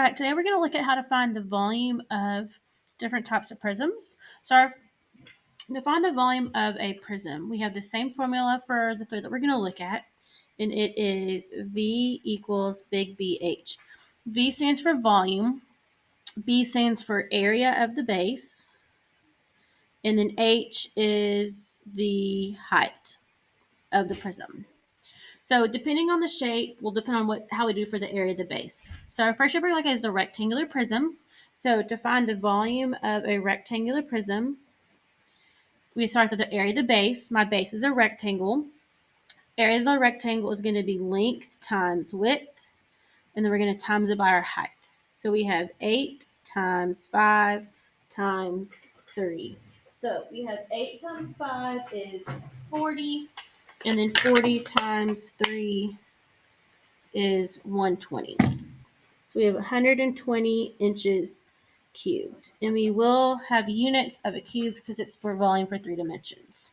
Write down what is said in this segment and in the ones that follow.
right, today we're going to look at how to find the volume of different types of prisms. So to find the volume of a prism, we have the same formula for the three that we're going to look at, and it is V equals big BH. V stands for volume, B stands for area of the base, and then H is the height of the prism. So depending on the shape will depend on how we do for the area of the base. So our first shape we're going to look at is the rectangular prism. So to find the volume of a rectangular prism, we start with the area of the base. My base is a rectangle. Area of the rectangle is going to be length times width, and then we're going to times it by our height. So we have 8 times 5 times 3. So we have 8 times 5 is 40, and then 40 times 3 is 120. So we have 120 inches cubed. And we will have units of a cube because it's for volume for 3 dimensions.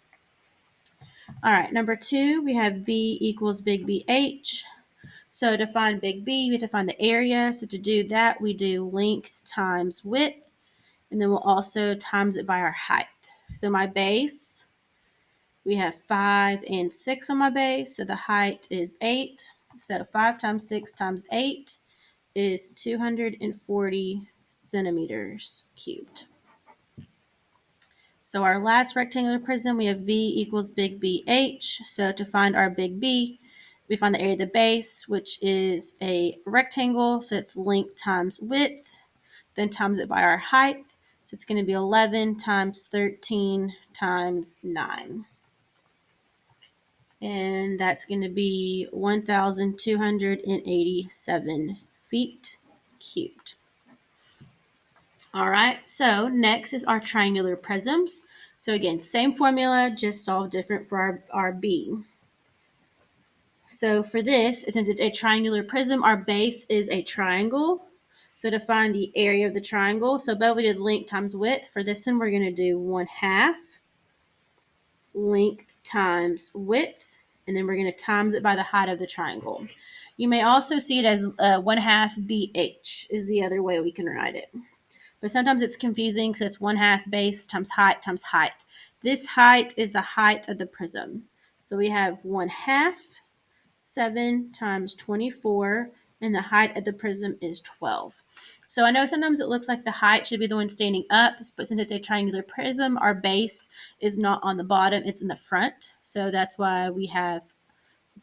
All right, number 2, we have V equals big BH. So to find big B, we have to find the area. So to do that, we do length times width, and then we'll also times it by our height. So my base, we have 5 and 6 on my base, so the height is 8. So 5 times 6 times 8 is 240 centimeters cubed. So our last rectangular prism, we have V equals big BH. So to find our big B, we find the area of the base, which is a rectangle. So it's length times width, then times it by our height. So it's going to be 11 times 13 times 9. And that's going to be 1,287 feet cubed. All right, so next is our triangular prisms. So again, same formula, just solve different for our B. So for this, since it's a triangular prism, our base is a triangle. So to find the area of the triangle, so above we did length times width. For this one, we're going to do 1/2 length times width, and then we're going to times it by the height of the triangle. You may also see it as 1/2 BH is the other way we can write it. But sometimes it's confusing, so it's 1/2 base times height times height. This height is the height of the prism. So we have 1/2, 7 times 24, and the height of the prism is 12. So I know sometimes it looks like the height should be the one standing up, but since it's a triangular prism, our base is not on the bottom, it's in the front. So that's why we have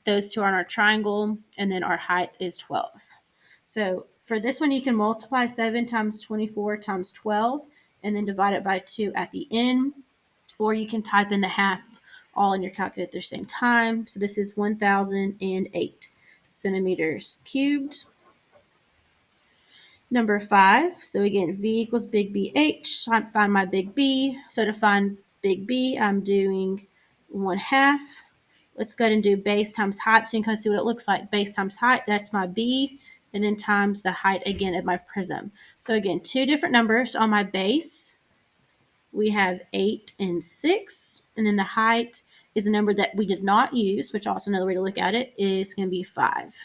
those two on our triangle, and then our height is 12. So for this one, you can multiply 7 times 24 times 12 and then divide it by 2 at the end, or you can type in the half all in your calculator at the same time. So this is 1,008 centimeters cubed. Number 5, so again, V equals big BH. I find my big B. So to find big B, I'm doing 1/2. Let's go ahead and do base times height so you can kind of see what it looks like. Base times height, that's my B, and then times the height again of my prism. So again, two different numbers on my base. We have 8 and 6, and then the height is a number that we did not use, which also another way to look at it is going to be 5.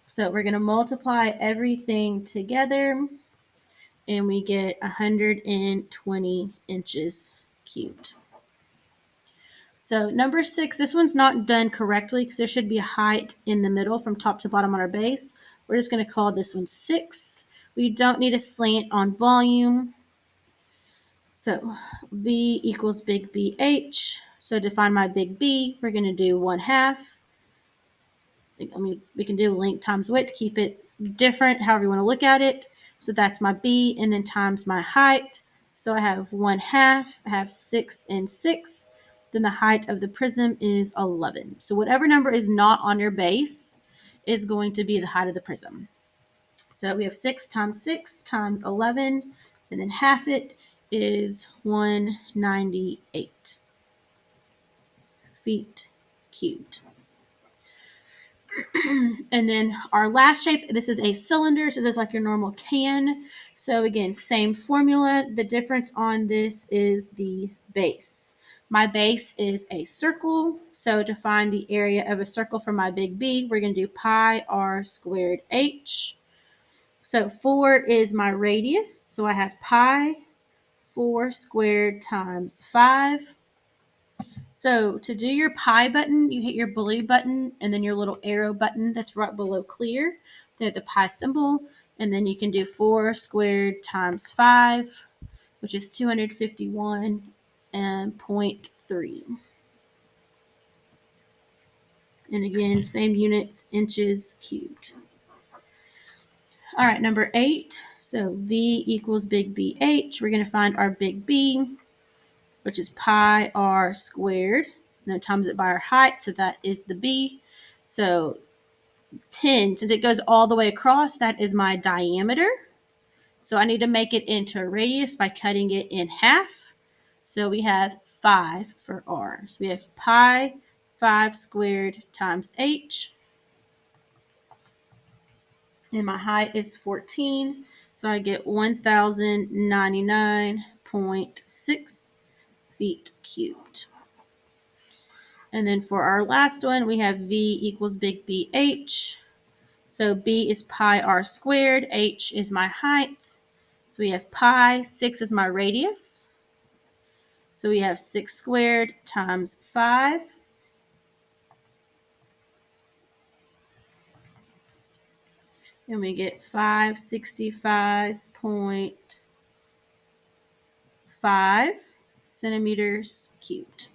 So we're going to multiply everything together, and we get 120 inches cubed. So number 6, this one's not done correctly because there should be a height in the middle from top to bottom on our base. We're just going to call this one 6. We don't need a slant on volume. So V equals big BH. So to find my big B, we're going to do 1/2. We can do length times width, keep it different, however you want to look at it. So that's my B, and then times my height. So I have 1/2, I have 6 and 6. Then the height of the prism is 11. So whatever number is not on your base is going to be the height of the prism. So we have 6 times 11, and then half it is 198 feet cubed. And then our last shape, this is a cylinder, so this is like your normal can. So again, same formula. The difference on this is the base. My base is a circle, so to find the area of a circle for my big B, we're going to do pi r squared h. So 4 is my radius. So I have pi 4 squared times 5. So to do your pi button, you hit your blue button and then your little arrow button that's right below clear. They have the pi symbol. And then you can do 4 squared times 5, which is 251.3. And again, same units, inches cubed. All right, number 8. So V equals big BH. We're going to find our big B, which is pi r squared. And then times it by our height, so that is the B. So 10, since it goes all the way across, that is my diameter. So I need to make it into a radius by cutting it in half. So we have 5 for r. So we have pi 5 squared times h. And my height is 14. So I get 1,099.6 feet cubed. And then for our last one, we have V equals big BH. So B is pi r squared. H is my height. So we have pi. 6 is my radius. So we have 6 squared times 5. And we get 565.5 centimeters cubed.